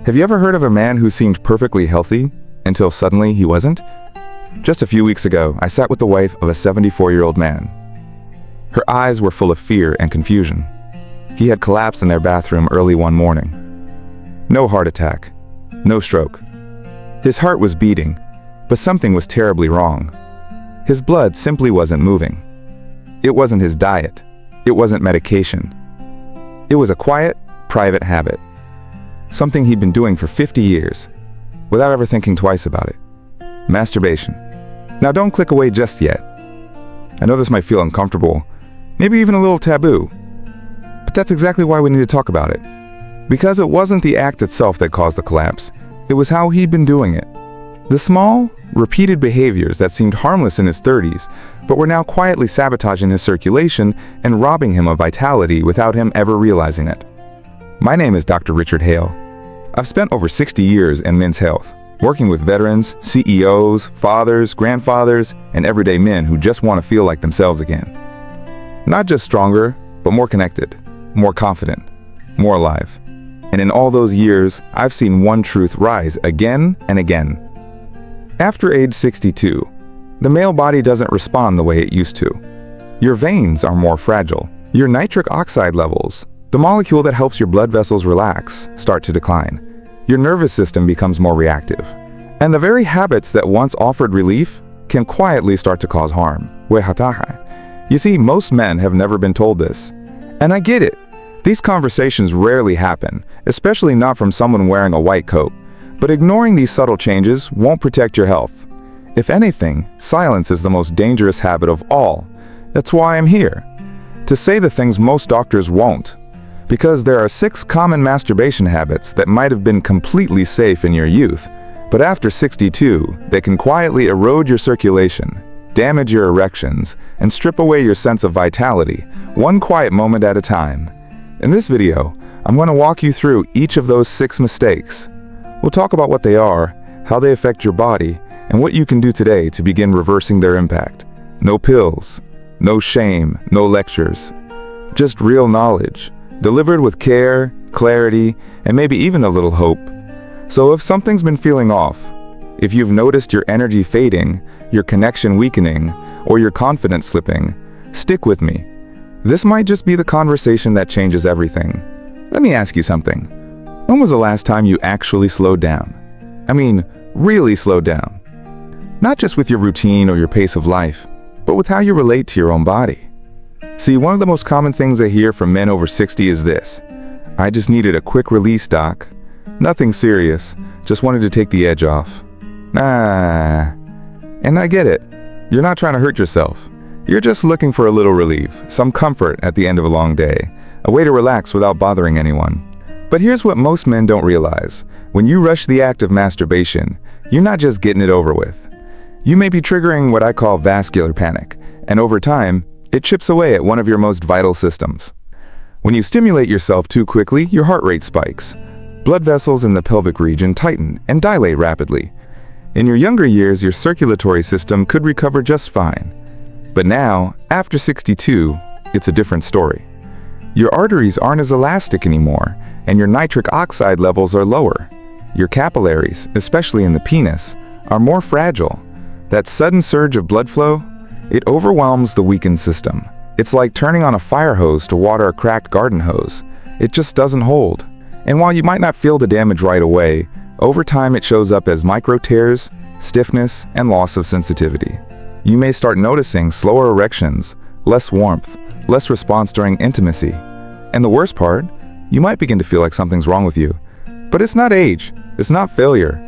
Have you ever heard of a man who seemed perfectly healthy until suddenly he wasn't? Just a few weeks ago, I sat with the wife of a 74-year-old man. Her eyes were full of fear and confusion. He had collapsed in their bathroom early one morning. No heart attack, no stroke. His heart was beating, but something was terribly wrong. His blood simply wasn't moving. It wasn't his diet. It wasn't medication. It was a quiet, private habit. Something he'd been doing for 50 years, without ever thinking twice about it. Masturbation. Now don't click away just yet. I know this might feel uncomfortable, maybe even a little taboo, but that's exactly why we need to talk about it. Because it wasn't the act itself that caused the collapse, it was how he'd been doing it. The small, repeated behaviors that seemed harmless in his 30s, but were now quietly sabotaging his circulation and robbing him of vitality without him ever realizing it. My name is Dr. Richard Hale. I've spent over 60 years in men's health, working with veterans, CEOs, fathers, grandfathers, and everyday men who just want to feel like themselves again. Not just stronger, but more connected, more confident, more alive. And in all those years, I've seen one truth rise again and again. After age 62, the male body doesn't respond the way it used to. Your veins are more fragile. Your nitric oxide levels, the molecule that helps your blood vessels relax, start to decline. Your nervous system becomes more reactive. And the very habits that once offered relief can quietly start to cause harm. You see, most men have never been told this. And I get it. These conversations rarely happen, especially not from someone wearing a white coat. But ignoring these subtle changes won't protect your health. If anything, silence is the most dangerous habit of all. That's why I'm here. To say the things most doctors won't. Because there are 6 common masturbation habits that might have been completely safe in your youth, but after 62, they can quietly erode your circulation, damage your erections, and strip away your sense of vitality, one quiet moment at a time. In this video, I'm going to walk you through each of those 6 mistakes. We'll talk about what they are, how they affect your body, and what you can do today to begin reversing their impact. No pills, no shame, no lectures. Just real knowledge, delivered with care, clarity, and maybe even a little hope. So if something's been feeling off, if you've noticed your energy fading, your connection weakening, or your confidence slipping, stick with me. This might just be the conversation that changes everything. Let me ask you something. When was the last time you actually slowed down? I mean, really slowed down. Not just with your routine or your pace of life, but with how you relate to your own body. See, one of the most common things I hear from men over 60 is this. I just needed a quick release, doc. Nothing serious, just wanted to take the edge off. And I get it. You're not trying to hurt yourself. You're just looking for a little relief, some comfort at the end of a long day, a way to relax without bothering anyone. But here's what most men don't realize. When you rush the act of masturbation, you're not just getting it over with. You may be triggering what I call vascular panic, and over time, it chips away at one of your most vital systems. When you stimulate yourself too quickly, your heart rate spikes. Blood vessels in the pelvic region tighten and dilate rapidly. In your younger years, your circulatory system could recover just fine. But now, after 62, it's a different story. Your arteries aren't as elastic anymore, and your nitric oxide levels are lower. Your capillaries, especially in the penis, are more fragile. That sudden surge of blood flow, it overwhelms the weakened system. It's like turning on a fire hose to water a cracked garden hose. It just doesn't hold. And while you might not feel the damage right away, over time it shows up as micro tears, stiffness, and loss of sensitivity. You may start noticing slower erections, less warmth, less response during intimacy. And the worst part, you might begin to feel like something's wrong with you. But it's not age, it's not failure.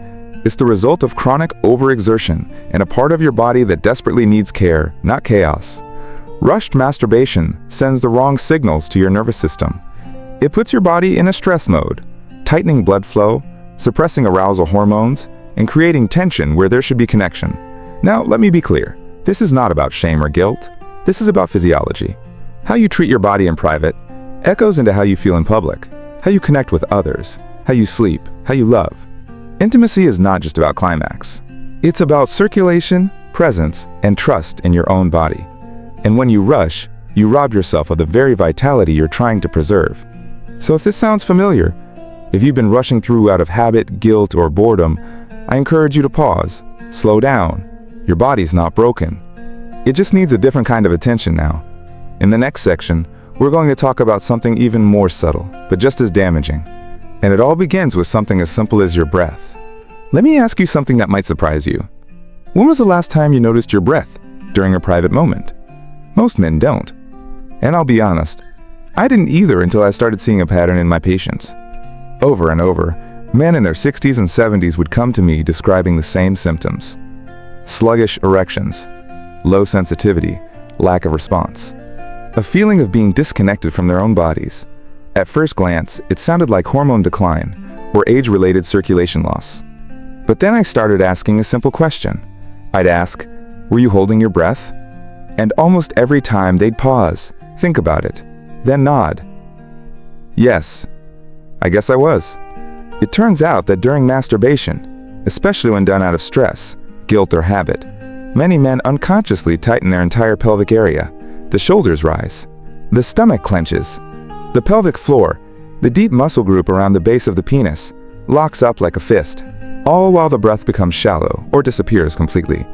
It's the result of chronic overexertion and a part of your body that desperately needs care, not chaos. Rushed masturbation sends the wrong signals to your nervous system. It puts your body in a stress mode, tightening blood flow, suppressing arousal hormones, and creating tension where there should be connection. Now, let me be clear. This is not about shame or guilt. This is about physiology. How you treat your body in private echoes into how you feel in public, how you connect with others, how you sleep, how you love. Intimacy is not just about climax. It's about circulation, presence, and trust in your own body. And when you rush, you rob yourself of the very vitality you're trying to preserve. So if this sounds familiar, If you've been rushing through out of habit, guilt, or boredom, I encourage you to pause, slow down. Your body's not broken. It just needs a different kind of attention now. In the next section, we're going to talk about something even more subtle, but just as damaging. And it all begins with something as simple as your breath. Let me ask you something that might surprise you. When was the last time you noticed your breath during a private moment? Most men don't. And I'll be honest, I didn't either until I started seeing a pattern in my patients. Over and over, men in their 60s and 70s would come to me describing the same symptoms. Sluggish erections, low sensitivity, lack of response. A feeling of being disconnected from their own bodies. At first glance, it sounded like hormone decline or age-related circulation loss. But then I started asking a simple question. I'd ask, "Were you holding your breath?" And almost every time they'd pause, think about it, then nod. Yes, I guess I was. It turns out that during masturbation, especially when done out of stress, guilt, or habit, many men unconsciously tighten their entire pelvic area. The shoulders rise. The stomach clenches. The pelvic floor, the deep muscle group around the base of the penis, locks up like a fist, all while the breath becomes shallow or disappears completely.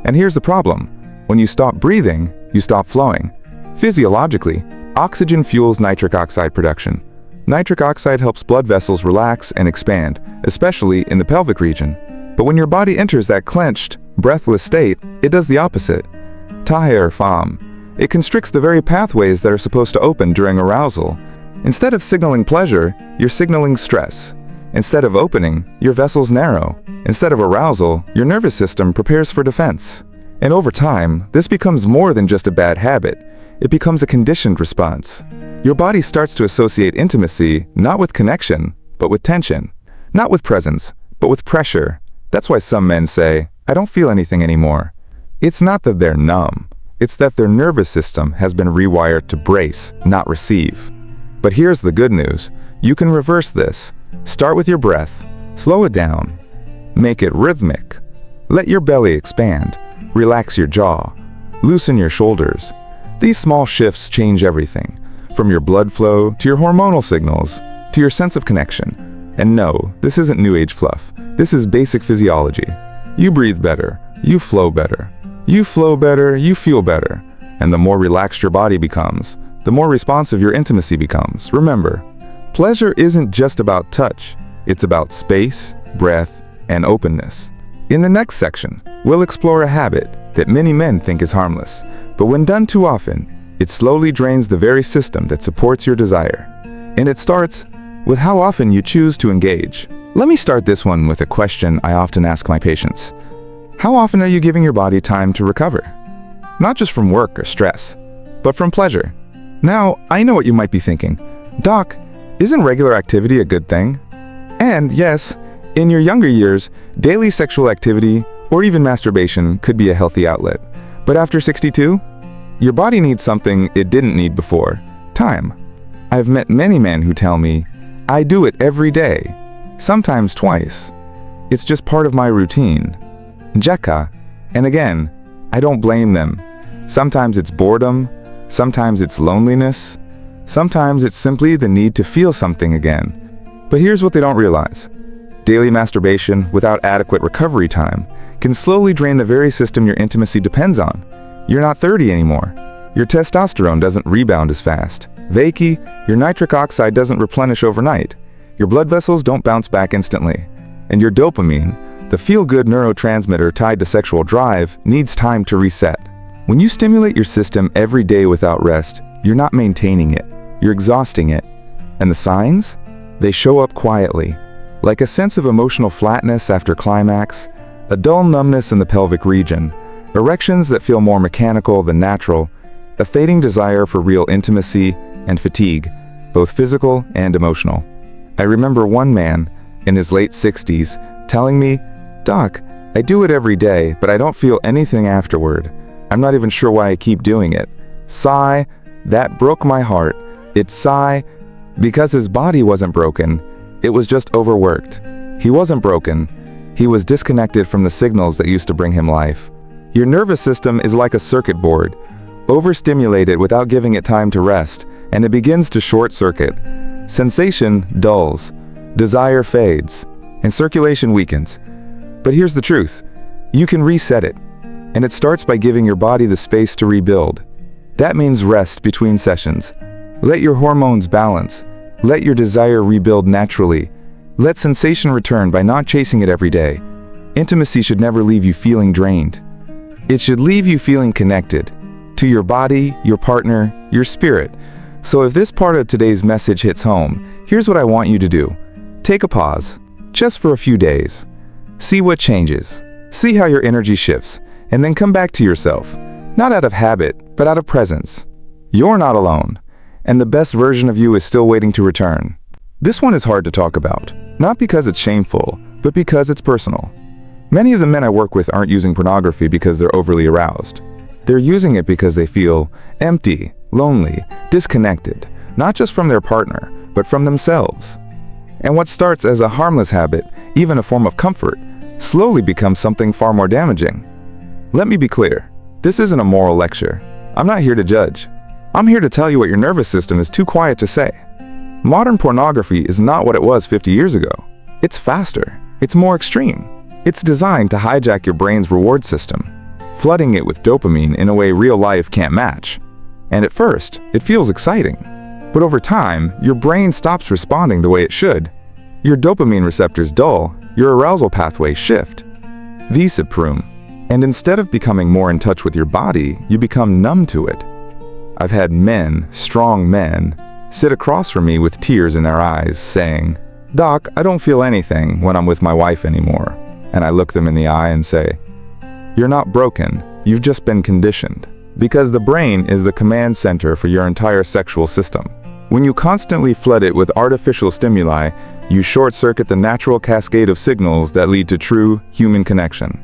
And here's the problem. When you stop breathing, you stop flowing. Physiologically, oxygen fuels nitric oxide production. Nitric oxide helps blood vessels relax and expand, especially in the pelvic region. But when your body enters that clenched, breathless state, it does the opposite. Taher fam. It constricts the very pathways that are supposed to open during arousal. Instead of signaling pleasure, you're signaling stress. Instead of opening, your vessels narrow. Instead of arousal, your nervous system prepares for defense. And over time, this becomes more than just a bad habit. It becomes a conditioned response. Your body starts to associate intimacy not with connection, but with tension. Not with presence, but with pressure. That's why some men say, "I don't feel anything anymore." It's not that they're numb. It's that their nervous system has been rewired to brace, not receive. But here's the good news. You can reverse this. Start with your breath. Slow it down. Make it rhythmic. Let your belly expand. Relax your jaw. Loosen your shoulders. These small shifts change everything, from your blood flow to your hormonal signals to your sense of connection. And no, this isn't new age fluff. This is basic physiology. You breathe better. You flow better. You flow better, you feel better. And the more relaxed your body becomes, the more responsive your intimacy becomes. Remember, pleasure isn't just about touch. It's about space, breath, and openness. In the next section, we'll explore a habit that many men think is harmless, but when done too often, it slowly drains the very system that supports your desire. And it starts with how often you choose to engage. Let me start this one with a question I often ask my patients. How often are you giving your body time to recover? Not just from work or stress, but from pleasure. Now, I know what you might be thinking. Doc, isn't regular activity a good thing? And yes, in your younger years, daily sexual activity or even masturbation could be a healthy outlet. But after 62, your body needs something it didn't need before: time. I've met many men who tell me, "I do it every day, sometimes twice. It's just part of my routine." Jekka. And again, I don't blame them. Sometimes it's boredom, sometimes it's loneliness, sometimes it's simply the need to feel something again. But here's what they don't realize. Daily masturbation without adequate recovery time can slowly drain the very system your intimacy depends on. You're not 30 anymore. Your testosterone doesn't rebound as fast. Vaki, your nitric oxide doesn't replenish overnight. Your blood vessels don't bounce back instantly. And your dopamine, the feel-good neurotransmitter tied to sexual drive, needs time to reset. When you stimulate your system every day without rest, you're not maintaining it, you're exhausting it. And the signs? They show up quietly, like a sense of emotional flatness after climax, a dull numbness in the pelvic region, erections that feel more mechanical than natural, a fading desire for real intimacy, and fatigue, both physical and emotional. I remember one man, in his late 60s, telling me, "Doc, I do it every day, but I don't feel anything afterward. I'm not even sure why I keep doing it." Sigh, that broke my heart. It's sigh, because his body wasn't broken, it was just overworked. He wasn't broken, he was disconnected from the signals that used to bring him life. Your nervous system is like a circuit board. Overstimulate it without giving it time to rest, and it begins to short circuit. Sensation dulls. desire fades, and circulation weakens. But here's the truth. You can reset it, and it starts by giving your body the space to rebuild. That means rest between sessions. Let your hormones balance. Let your desire rebuild naturally. Let sensation return by not chasing it every day. Intimacy should never leave you feeling drained. It should leave you feeling connected to your body, your partner, your spirit. So if this part of today's message hits home, here's what I want you to do. Take a pause, just for a few days. See what changes. See how your energy shifts, and then come back to yourself. Not out of habit, but out of presence. You're not alone, and the best version of you is still waiting to return. This one is hard to talk about, not because it's shameful, but because it's personal. Many of the men I work with aren't using pornography because they're overly aroused. They're using it because they feel empty, lonely, disconnected, not just from their partner, but from themselves. And what starts as a harmless habit, even a form of comfort, slowly becomes something far more damaging. Let me be clear. This isn't a moral lecture. I'm not here to judge. I'm here to tell you what your nervous system is too quiet to say. Modern pornography is not what it was 50 years ago. It's faster. It's more extreme. It's designed to hijack your brain's reward system, flooding it with dopamine in a way real life can't match. And at first, it feels exciting. But over time, your brain stops responding the way it should. Your dopamine receptors dull, your arousal pathways shift. These prune. And instead of becoming more in touch with your body, you become numb to it. I've had men, strong men, sit across from me with tears in their eyes, saying, "Doc, I don't feel anything when I'm with my wife anymore." And I look them in the eye and say, "You're not broken, you've just been conditioned." Because the brain is the command center for your entire sexual system. When you constantly flood it with artificial stimuli, you short-circuit the natural cascade of signals that lead to true human connection.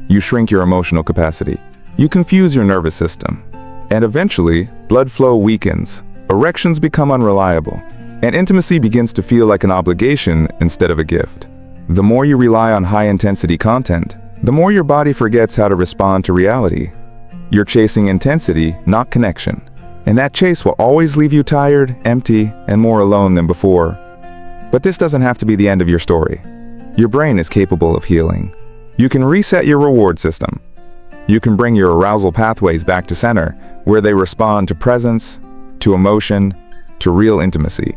You shrink your emotional capacity. You confuse your nervous system. And eventually, blood flow weakens, erections become unreliable, and intimacy begins to feel like an obligation instead of a gift. The more you rely on high-intensity content, the more your body forgets how to respond to reality. You're chasing intensity, not connection. And that chase will always leave you tired, empty, and more alone than before. But this doesn't have to be the end of your story. Your brain is capable of healing. You can reset your reward system. You can bring your arousal pathways back to center, where they respond to presence, to emotion, to real intimacy.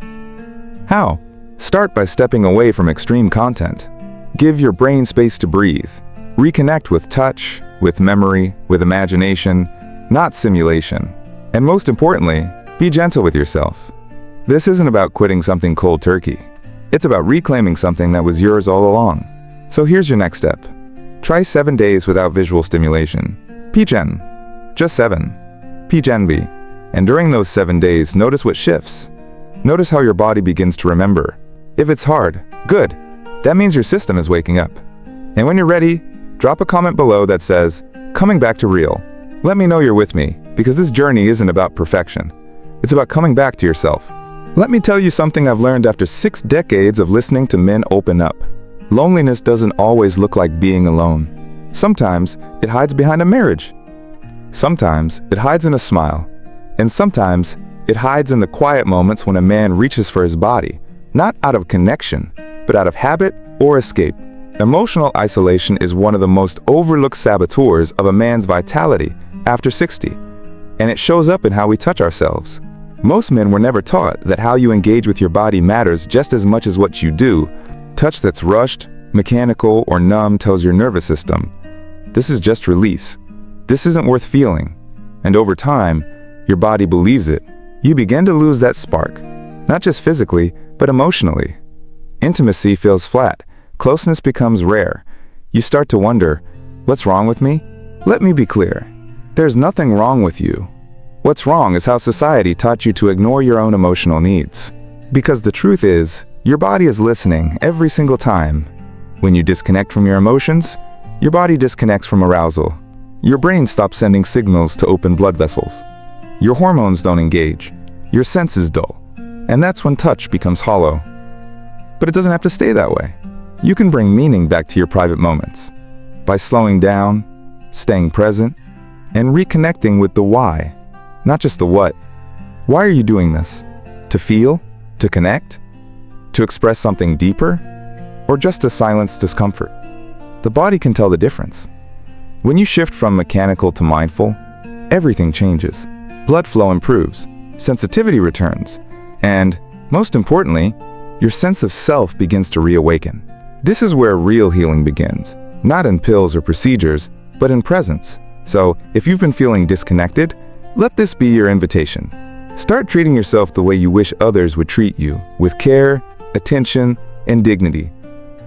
How? Start by stepping away from extreme content. Give your brain space to breathe. Reconnect with touch, with memory, with imagination, not simulation. And most importantly, be gentle with yourself. This isn't about quitting something cold turkey. It's about reclaiming something that was yours all along. So here's your next step. Try 7 days without visual stimulation. PGen. Just 7. PGenB. And during those 7 days, notice what shifts. Notice how your body begins to remember. If it's hard, good. That means your system is waking up. And when you're ready, drop a comment below that says, "Coming back to real." Let me know you're with me, because this journey isn't about perfection. It's about coming back to yourself. Let me tell you something I've learned after 6 decades of listening to men open up. Loneliness doesn't always look like being alone. Sometimes it hides behind a marriage. Sometimes it hides in a smile. And sometimes it hides in the quiet moments when a man reaches for his body, not out of connection, but out of habit or escape. Emotional isolation is one of the most overlooked saboteurs of a man's vitality after 60, and it shows up in how we touch ourselves. Most men were never taught that how you engage with your body matters just as much as what you do. Touch that's rushed, mechanical, or numb tells your nervous system, this is just release. This isn't worth feeling. And over time, your body believes it. You begin to lose that spark, not just physically, but emotionally. Intimacy feels flat. Closeness becomes rare. You start to wonder, what's wrong with me? Let me be clear. There's nothing wrong with you. What's wrong is how society taught you to ignore your own emotional needs. Because the truth is, your body is listening every single time. When you disconnect from your emotions, your body disconnects from arousal. Your brain stops sending signals to open blood vessels. Your hormones don't engage. Your senses dull. And that's when touch becomes hollow. But it doesn't have to stay that way. You can bring meaning back to your private moments by slowing down, staying present, and reconnecting with the why, not just the what. Why are you doing this? To feel? To connect? to express something deeper, or just to silence discomfort. The body can tell the difference. When you shift from mechanical to mindful, everything changes. Blood flow improves, sensitivity returns, and, most importantly, your sense of self begins to reawaken. This is where real healing begins, not in pills or procedures, but in presence. So, if you've been feeling disconnected, let this be your invitation. Start treating yourself the way you wish others would treat you, with care, attention, and dignity.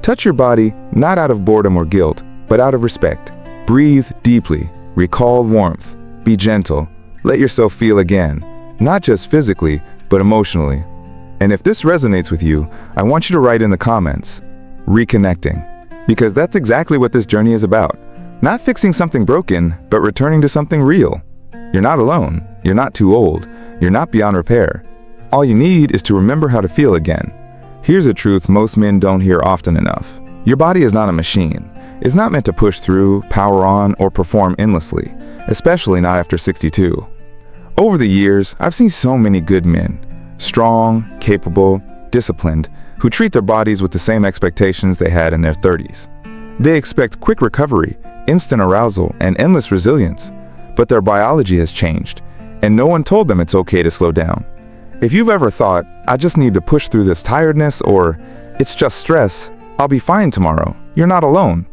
Touch your body not out of boredom or guilt, but out of respect. Breathe deeply, recall warmth, be gentle, let yourself feel again, not just physically, but emotionally. And if this resonates with you, I want you to write in the comments, reconnecting, because that's exactly what this journey is about. Not fixing something broken, but returning to something real. You're not alone, you're not too old, you're not beyond repair. All you need is to remember how to feel again. Here's a truth most men don't hear often enough. Your body is not a machine. It's not meant to push through, power on, or perform endlessly, especially not after 62. Over the years, I've seen so many good men, strong, capable, disciplined, who treat their bodies with the same expectations they had in their 30s. They expect quick recovery, instant arousal, and endless resilience, but their biology has changed, and no one told them it's okay to slow down. If you've ever thought, I just need to push through this tiredness, or it's just stress, I'll be fine tomorrow, you're not alone.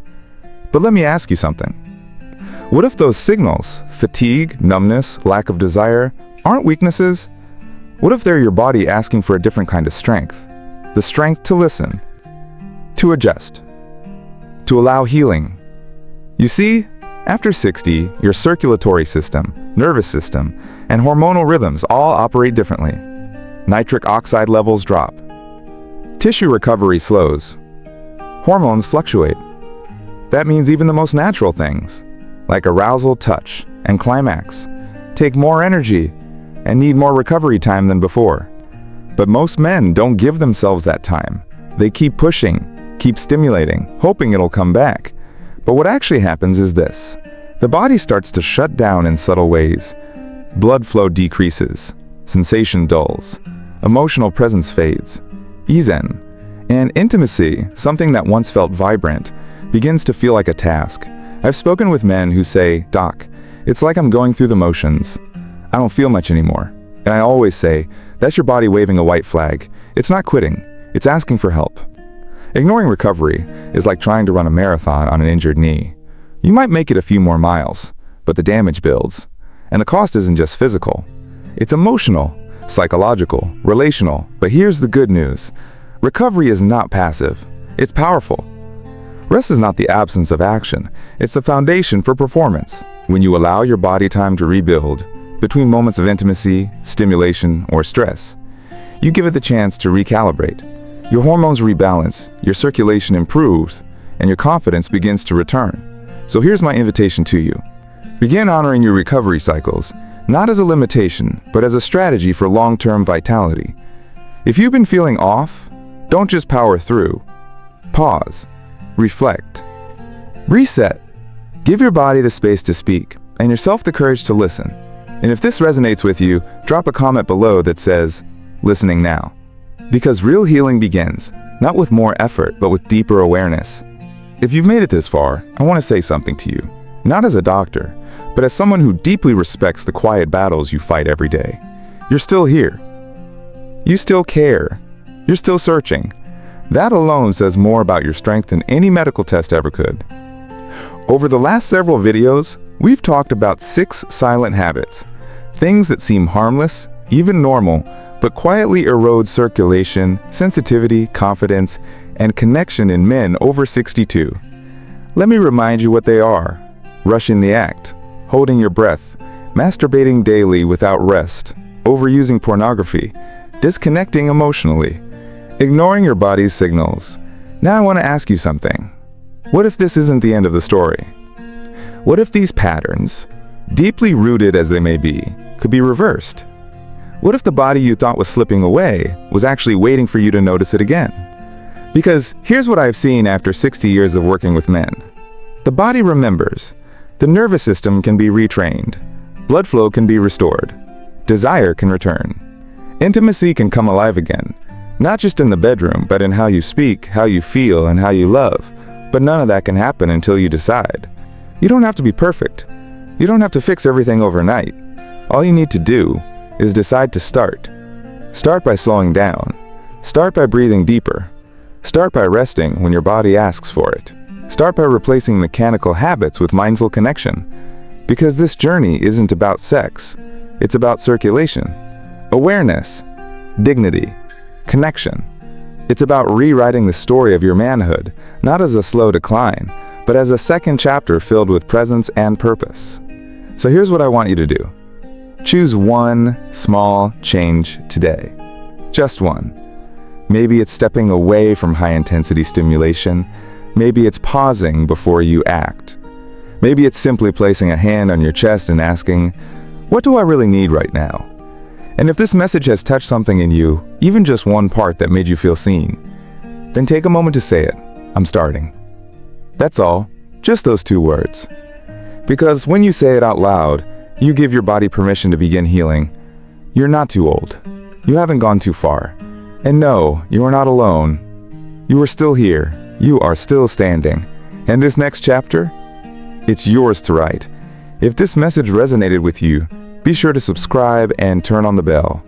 But let me ask you something. What if those signals, fatigue, numbness, lack of desire, aren't weaknesses? What if they're your body asking for a different kind of strength? The strength to listen, to adjust, to allow healing. You see, after 60, your circulatory system, nervous system, and hormonal rhythms all operate differently. Nitric oxide levels drop. Tissue recovery slows. Hormones fluctuate. That means even the most natural things, like arousal, touch, and climax, take more energy and need more recovery time than before. But most men don't give themselves that time. They keep pushing, keep stimulating, hoping it'll come back. But what actually happens is this. The body starts to shut down in subtle ways. Blood flow decreases, sensation dulls, emotional presence fades, ease in, and intimacy, something that once felt vibrant, begins to feel like a task. I've spoken with men who say, "Doc, it's like I'm going through the motions. I don't feel much anymore." And I always say, that's your body waving a white flag. It's not quitting, it's asking for help. Ignoring recovery is like trying to run a marathon on an injured knee. You might make it a few more miles, but the damage builds. And the cost isn't just physical. It's emotional, psychological, relational. But here's the good news. Recovery is not passive. It's powerful. Rest is not the absence of action. It's the foundation for performance. When you allow your body time to rebuild, between moments of intimacy, stimulation, or stress, you give it the chance to recalibrate. Your hormones rebalance, your circulation improves, and your confidence begins to return. So here's my invitation to you. Begin honoring your recovery cycles, not as a limitation, but as a strategy for long-term vitality. If you've been feeling off, don't just power through. Pause, reflect, reset. Give your body the space to speak, and yourself the courage to listen. And if this resonates with you, drop a comment below that says, "Listening now." Because real healing begins, not with more effort, but with deeper awareness. If you've made it this far, I want to say something to you. Not as a doctor, but as someone who deeply respects the quiet battles you fight every day. You're still here. You still care. You're still searching. That alone says more about your strength than any medical test ever could. Over the last several videos, we've talked about 6 silent habits. Things that seem harmless, even normal, but quietly erode circulation, sensitivity, confidence, and connection in men over 62. Let me remind you what they are. Rushing the act, holding your breath, masturbating daily without rest, overusing pornography, disconnecting emotionally, ignoring your body's signals. Now I want to ask you something. What if this isn't the end of the story? What if these patterns, deeply rooted as they may be, could be reversed? What if the body you thought was slipping away was actually waiting for you to notice it again? Because here's what I've seen after 60 years of working with men. The body remembers. The nervous system can be retrained. Blood flow can be restored. Desire can return. Intimacy can come alive again. Not just in the bedroom, but in how you speak, how you feel, and how you love. But none of that can happen until you decide. You don't have to be perfect. You don't have to fix everything overnight. All you need to do is decide to start. Start by slowing down. Start by breathing deeper. Start by resting when your body asks for it. Start by replacing mechanical habits with mindful connection. Because this journey isn't about sex. It's about circulation, awareness, dignity, connection. It's about rewriting the story of your manhood, not as a slow decline, but as a second chapter filled with presence and purpose. So here's what I want you to do. Choose one small change today. Just one. Maybe it's stepping away from high-intensity stimulation. Maybe it's pausing before you act. Maybe it's simply placing a hand on your chest and asking, what do I really need right now? And if this message has touched something in you, even just one part that made you feel seen, then take a moment to say it. I'm starting. That's all. Just those 2 words. Because when you say it out loud, you give your body permission to begin healing. You're not too old. You haven't gone too far. And no, you are not alone. You are still here. You are still standing. And this next chapter, it's yours to write. If this message resonated with you, be sure to subscribe and turn on the bell.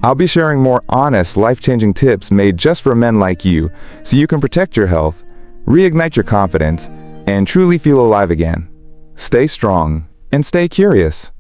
I'll be sharing more honest, life-changing tips made just for men like you, so you can protect your health, reignite your confidence, and truly feel alive again. Stay strong and stay curious.